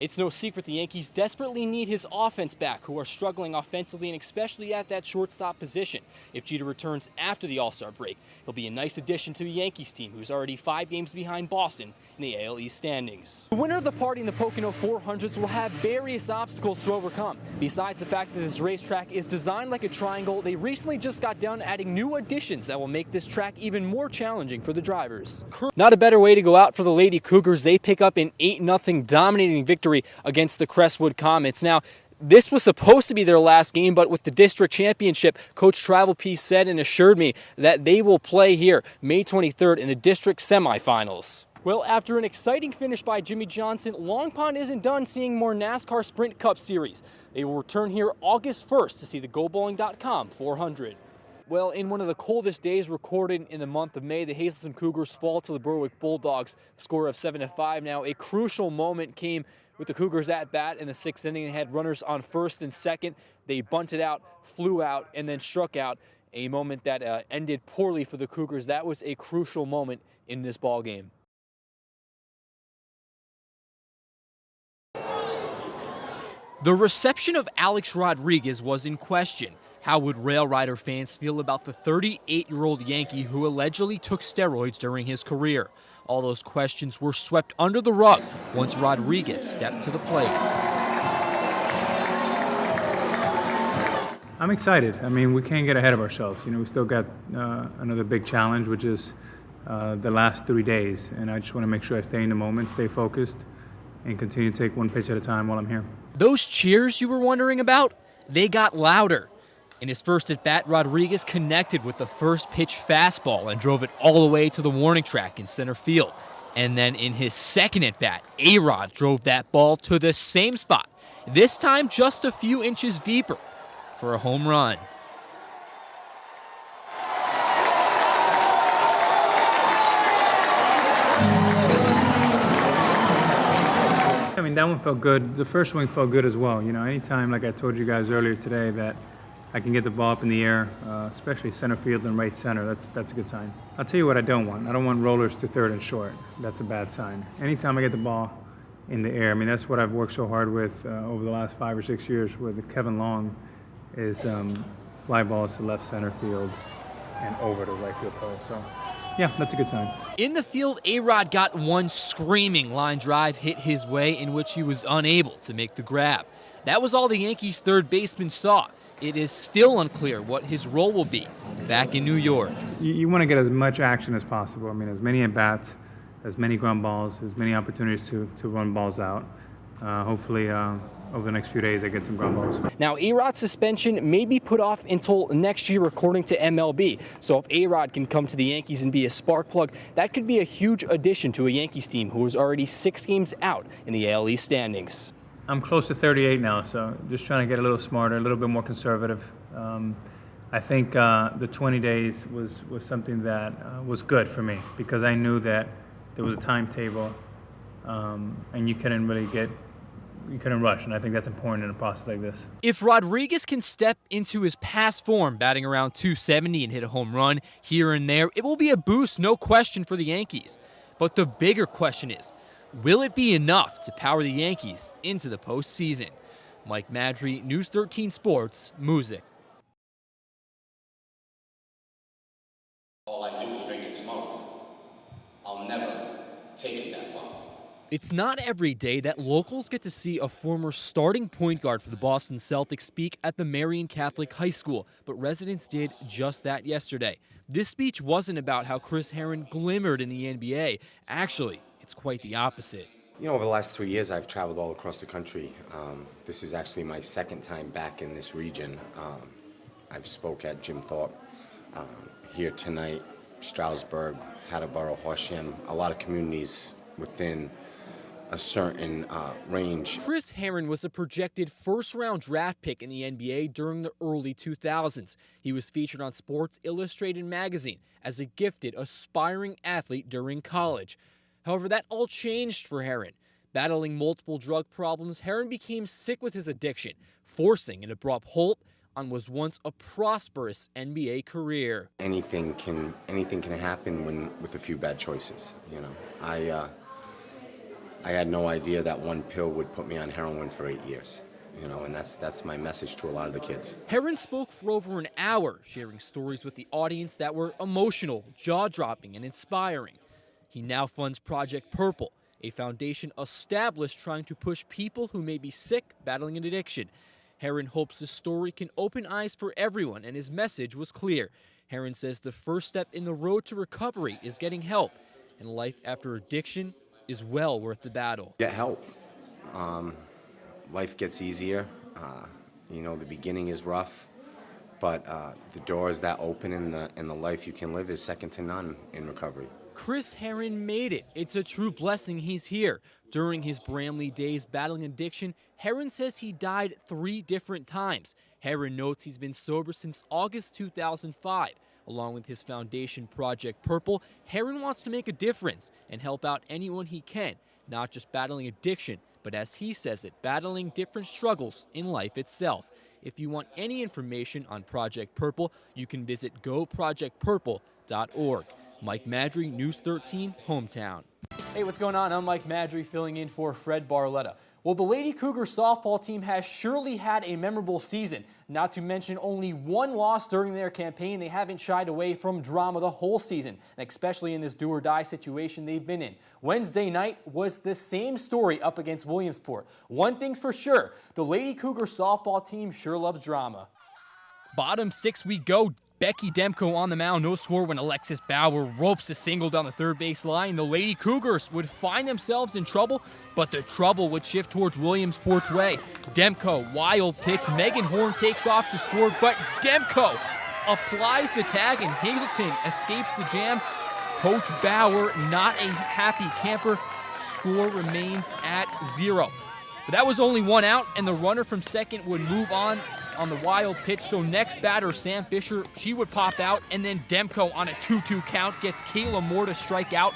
It's no secret the Yankees desperately need his offense back, who are struggling offensively and especially at that shortstop position. If Jeter returns after the All-Star break, he'll be a nice addition to the Yankees team, who's already 5 games behind Boston in the AL East standings. The winner of the party in the Pocono 400s will have various obstacles to overcome. Besides the fact that this racetrack is designed like a triangle, they recently just got done adding new additions that will make this track even more challenging for the drivers. Not a better way to go out for the Lady Cougars. They pick up an 8-0 dominating victory against the Crestwood Comets. Now, this was supposed to be their last game, but with the district championship, Coach Travel Peace said and assured me that they will play here May 23rd in the district semifinals. Well, after an exciting finish by Jimmy Johnson, Long Pond isn't done seeing more NASCAR Sprint Cup Series. They will return here August 1st to see the GoBowling.com 400. Well, in one of the coldest days recorded in the month of May, the Hazleton Cougars fall to the Berwick Bulldogs, score of 7-5. Now, a crucial moment came with the Cougars at bat in the 6th inning. They had runners on first and second. They bunted out, flew out, and then struck out, a moment that ended poorly for the Cougars. That was a crucial moment in this ball game. The reception of Alex Rodriguez was in question. How would Rail Rider fans feel about the 38-year-old Yankee who allegedly took steroids during his career? All those questions were swept under the rug once Rodriguez stepped to the plate. I'm excited. I mean, we can't get ahead of ourselves. You know, we still got another big challenge, which is the last 3 days. And I just want to make sure I stay in the moment, stay focused, and continue to take one pitch at a time while I'm here. Those cheers you were wondering about, they got louder. In his first at-bat, Rodriguez connected with the first pitch fastball and drove it all the way to the warning track in center field. And then in his second at-bat, A-Rod drove that ball to the same spot, this time just a few inches deeper, for a home run. I mean, that one felt good. The first swing felt good as well. You know, anytime, like I told you guys earlier today, that I can get the ball up in the air, especially center field and right center, that's a good sign. I'll tell you what I don't want. I don't want rollers to third and short. That's a bad sign. Anytime I get the ball in the air, I mean, that's what I've worked so hard with over the last 5 or 6 years with Kevin Long, is fly balls to left center field and over to right field pole. So, yeah, that's a good sign. In the field, A-Rod got one screaming line drive hit his way in which he was unable to make the grab. That was all the Yankees' third baseman saw. It is still unclear what his role will be back in New York. You want to get as much action as possible. I mean, as many at-bats, as many ground balls, as many opportunities to run balls out. Hopefully, over the next few days, I get some ground balls. Now, A-Rod's suspension may be put off until next year, according to MLB. So if A-Rod can come to the Yankees and be a spark plug, that could be a huge addition to a Yankees team who is already 6 games out in the AL East standings. I'm close to 38 now, so just trying to get a little smarter, a little bit more conservative. I think the 20 days was something that was good for me, because I knew that there was a timetable, and you couldn't rush, and I think that's important in a process like this. If Rodriguez can step into his past form, batting around .270 and hit a home run here and there, it will be a boost, no question, for the Yankees. But the bigger question is, will it be enough to power the Yankees into the postseason? Mike Madry, News 13 Sports, Music. All I do is drink and smoke. I'll never take it that far. It's not every day that locals get to see a former starting point guard for the Boston Celtics speak at the Marian Catholic High School, but residents did just that yesterday. This speech wasn't about how Chris Herron glimmered in the NBA. Actually, it's quite the opposite. You know, over the last 3 years, I've traveled all across the country. This is actually my second time back in this region. I've spoke at Jim Thorpe, here tonight, Stroudsburg, Hatterboro, Horsham, a lot of communities within a certain range. Chris Herron was a projected first-round draft pick in the NBA during the early 2000s. He was featured on Sports Illustrated magazine as a gifted, aspiring athlete during college. However, that all changed for Herron. Battling multiple drug problems, Herron became sick with his addiction, forcing an abrupt halt on was once a prosperous NBA career. Anything can happen with a few bad choices. You know, I I had no idea that one pill would put me on heroin for 8 years. And that's my message to a lot of the kids. Herron spoke for over an hour, sharing stories with the audience that were emotional, jaw-dropping, and inspiring. He now funds Project Purple, a foundation established trying to push people who may be sick, battling an addiction. Herron hopes his story can open eyes for everyone, and his message was clear. Herron says the first step in the road to recovery is getting help, and life after addiction is well worth the battle. Get help. Life gets easier. The beginning is rough, but the doors that open in the life you can live is second to none in recovery. Chris Herron made it. It's a true blessing he's here. During his Bramley days battling addiction, Herron says he died 3 different times. Herron notes he's been sober since August 2005. Along with his foundation, Project Purple, Herron wants to make a difference and help out anyone he can, not just battling addiction, but as he says it, battling different struggles in life itself. If you want any information on Project Purple, you can visit goprojectpurple.org. Mike Madry, News 13, Hometown. Hey, what's going on? I'm Mike Madry, filling in for Fred Barletta. Well, the Lady Cougar softball team has surely had a memorable season. Not to mention only 1 loss during their campaign. They haven't shied away from drama the whole season, especially in this do-or-die situation they've been in. Wednesday night was the same story up against Williamsport. One thing's for sure, the Lady Cougar softball team sure loves drama. Bottom 6 we go. Becky Demko on the mound, no score when Alexis Bauer ropes a single down the third base line. The Lady Cougars would find themselves in trouble, but the trouble would shift towards Williamsport's way. Demko, wild pitch. Megan Horn takes off to score, but Demko applies the tag and Hazelton escapes the jam. Coach Bauer, not a happy camper. Score remains at 0. But that was only 1 out, and the runner from second would move on the wild pitch. So next batter, Sam Fisher, she would pop out, and then Demko on a 2-2 count gets Kayla Moore to strike out.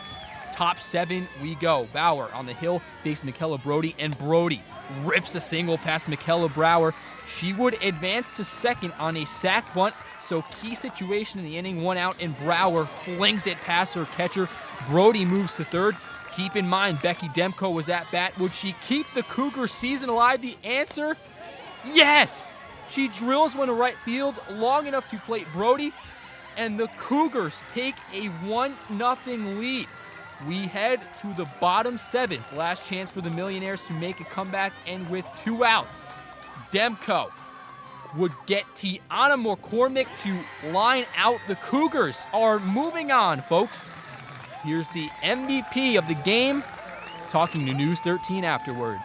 Top 7 we go. Bauer on the hill facing Michaela Brody, and Brody rips a single past Michaela Brower. She would advance to second on a sac bunt, so key situation in the inning, 1 out, and Brower flings it past her catcher. Brody moves to third. Keep in mind, Becky Demko was at bat. Would she keep the Cougar season alive? The answer, yes! She drills one to right field long enough to plate Brody, and the Cougars take a 1-0 lead. We head to the bottom 7th. Last chance for the Millionaires to make a comeback, and with 2 outs, Demko would get Tiana McCormick to line out. The Cougars are moving on, folks. Here's the MVP of the game talking to News 13 afterward.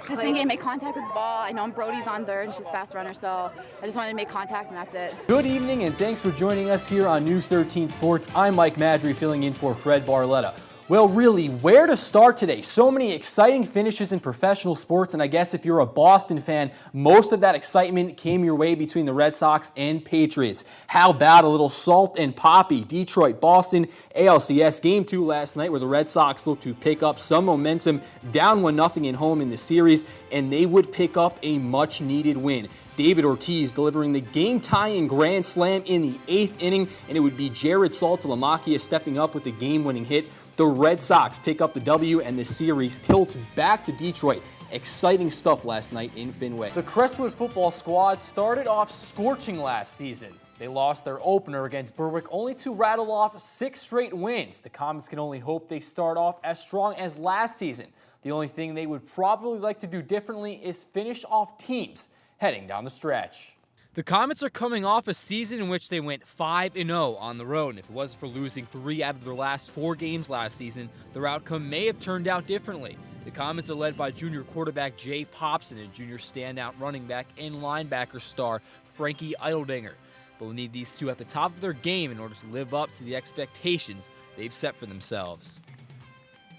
Just thinking, make contact with the ball. I know Brody's on third and she's a fast runner, so I just wanted to make contact and that's it. Good evening and thanks for joining us here on News 13 Sports. I'm Mike Madry filling in for Fred Barletta. Well, really, where to start today? So many exciting finishes in professional sports, and I guess if you're a Boston fan, most of that excitement came your way between the Red Sox and Patriots. How about a little salt and poppy? Detroit, Boston, ALCS Game 2 last night where the Red Sox looked to pick up some momentum, down 1-0 at home in the series, and they would pick up a much-needed win. David Ortiz delivering the game-tying grand slam in the 8th inning, and it would be Jared Saltalamacchia stepping up with the game-winning hit. The Red Sox pick up the W, and the series tilts back to Detroit. Exciting stuff last night in Fenway. The Crestwood football squad started off scorching last season. They lost their opener against Berwick only to rattle off 6 straight wins. The Comets can only hope they start off as strong as last season. The only thing they would probably like to do differently is finish off teams heading down the stretch. The Comets are coming off a season in which they went 5-0 on the road, and if it wasn't for losing 3 out of their last 4 games last season, their outcome may have turned out differently. The Comets are led by junior quarterback Jay Popson and junior standout running back and linebacker star Frankie Eideldinger. But we'll need these two at the top of their game in order to live up to the expectations they've set for themselves.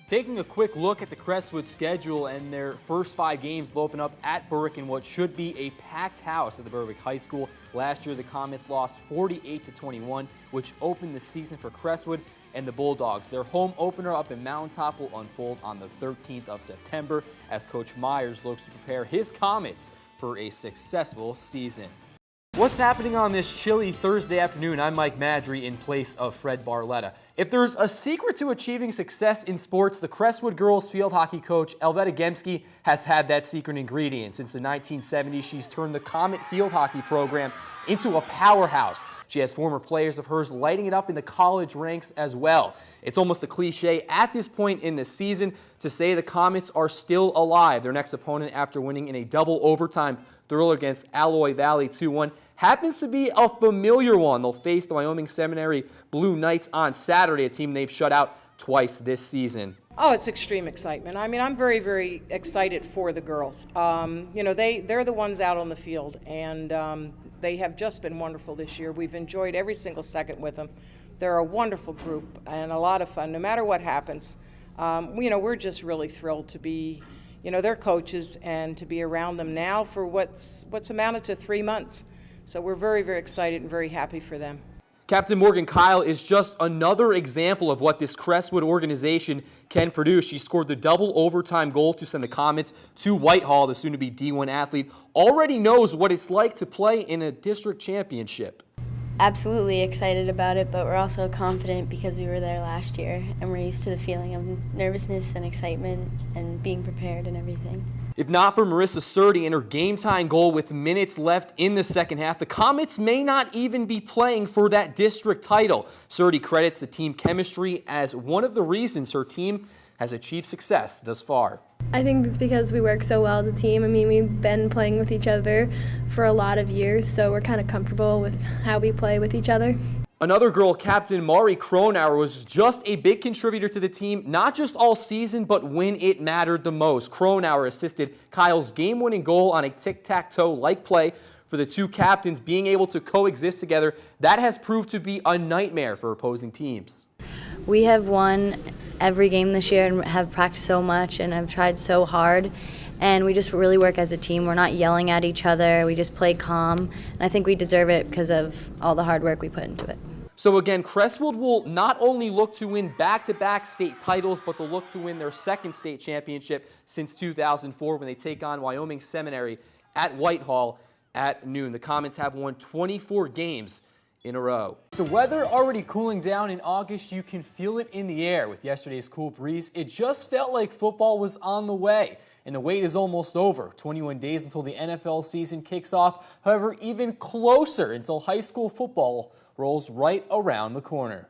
Taking a quick look at the Crestwood schedule, and their first 5 games will open up at Berwick in what should be a packed house at the Berwick High School. Last year, the Comets lost 48-21, which opened the season for Crestwood and the Bulldogs. Their home opener up in Mountaintop will unfold on the 13th of September as Coach Myers looks to prepare his Comets for a successful season. What's happening on this chilly Thursday afternoon? I'm Mike Madry in place of Fred Barletta. If there's a secret to achieving success in sports, the Crestwood girls field hockey coach Elvetta Gemski has had that secret ingredient. Since the 1970s, she's turned the Comet field hockey program into a powerhouse. She has former players of hers lighting it up in the college ranks as well. It's almost a cliche at this point in the season to say the Comets are still alive. Their next opponent, after winning in a double overtime thriller against Alloy Valley 2-1, happens to be a familiar one. They'll face the Wyoming Seminary Blue Knights on Saturday, a team they've shut out twice this season. Oh, it's extreme excitement. I mean, I'm very, very excited for the girls. You know, they're the ones out on the field, and they have just been wonderful this year. We've enjoyed every single second with them. They're a wonderful group and a lot of fun, no matter what happens. You know, we're just really thrilled to be, you know, their coaches and to be around them now for what's amounted to 3 months. So we're very, very excited and very happy for them. Captain Morgan Kyle is just another example of what this Crestwood organization can produce. She scored the double overtime goal to send the Comets to Whitehall. The soon-to-be D1 athlete already knows what it's like to play in a district championship. Absolutely excited about it, but we're also confident because we were there last year and we're used to the feeling of nervousness and excitement and being prepared and everything. If not for Marissa Surdy and her game-tying goal with minutes left in the second half, the Comets may not even be playing for that district title. Surdy credits the team chemistry as one of the reasons her team has achieved success thus far. I think it's because we work so well as a team. I mean, we've been playing with each other for a lot of years, so we're kind of comfortable with how we play with each other. Another girl, Captain Mari Kronauer, was just a big contributor to the team, not just all season, but when it mattered the most. Kronauer assisted Kyle's game-winning goal on a tic-tac-toe-like play. For the two captains being able to coexist together, that has proved to be a nightmare for opposing teams. We have won every game this year and have practiced so much and have tried so hard. And we just really work as a team. We're not yelling at each other. We just play calm. And I think we deserve it because of all the hard work we put into it. So again, Crestwood will not only look to win back-to-back state titles, but they'll look to win their second state championship since 2004 when they take on Wyoming Seminary at Whitehall at noon. The Comets have won 24 games in a row. The weather already cooling down in August, you can feel it in the air. With yesterday's cool breeze, it just felt like football was on the way. And the wait is almost over. 21 days until the NFL season kicks off. However, even closer until high school football rolls right around the corner.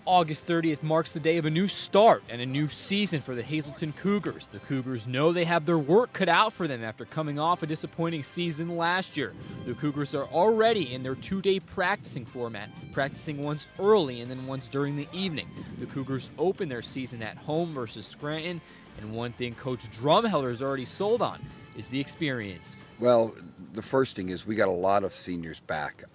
August 30th marks the day of a new start and a new season for the Hazleton Cougars. The Cougars know they have their work cut out for them after coming off a disappointing season last year. The Cougars are already in their two-day practicing format, practicing once early and then once during the evening. The Cougars open their season at home versus Scranton, and one thing Coach Drumheller is already sold on is the experience. Well, the first thing is we got a lot of seniors back.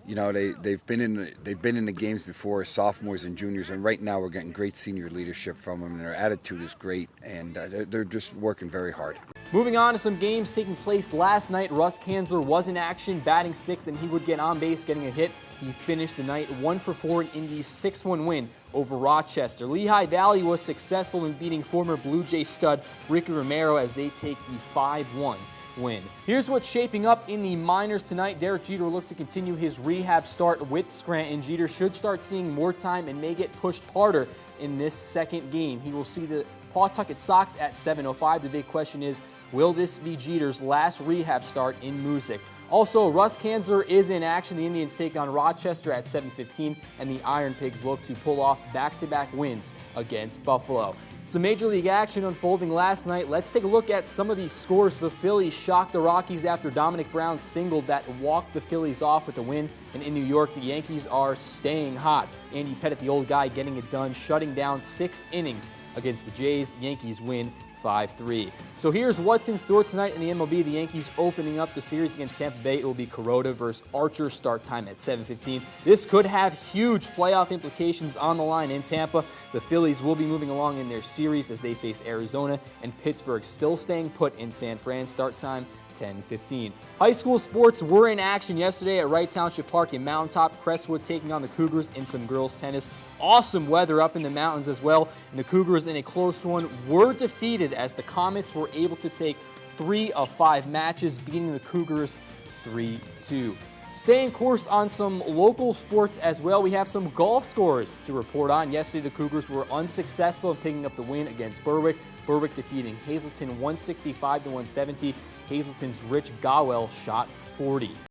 You know, they've been in the games before, sophomores and juniors, and right now we're getting great senior leadership from them, and their attitude is great, and they're just working very hard. Moving on to some games taking place last night, Russ Kanzler was in action, batting sixth, and he would get on base, getting a hit. He finished the night 1-for-4 in Indy's 6-1 win over Rochester. Lehigh Valley was successful in beating former Blue Jay stud Ricky Romero as they take the 5-1 win. Here's what's shaping up in the minors tonight. Derek Jeter will look to continue his rehab start with Scranton. Jeter should start seeing more time and may get pushed harder in this second game. He will see the Pawtucket Sox at 7:05. The big question is, will this be Jeter's last rehab start in Moosic? Also, Russ Kanzler is in action. The Indians take on Rochester at 7:15, and the Iron Pigs look to pull off back-to-back wins against Buffalo. Some Major League action unfolding last night. Let's take a look at some of these scores. The Phillies shocked the Rockies after Dominic Brown singled that walked the Phillies off with the win. And in New York, the Yankees are staying hot. Andy Pettitte, the old guy, getting it done, shutting down 6 innings against the Jays. Yankees win 5-3. So here's what's in store tonight in the MLB. The Yankees opening up the series against Tampa Bay. It will be Kuroda versus Archer, start time at 7:15. This could have huge playoff implications on the line in Tampa. The Phillies will be moving along in their series as they face Arizona, and Pittsburgh still staying put in San Fran, start time 10:15. High school sports were in action yesterday at Wright Township Park in Mountaintop. Crestwood taking on the Cougars in some girls tennis. Awesome weather up in the mountains as well, and the Cougars in a close one were defeated as the Comets were able to take 3 of 5 matches, beating the Cougars 3-2. Staying course on some local sports as well, we have some golf scores to report on. Yesterday, the Cougars were unsuccessful in picking up the win against Berwick. Berwick defeating Hazleton 165-170. Hazleton's Rich Gowell shot 40.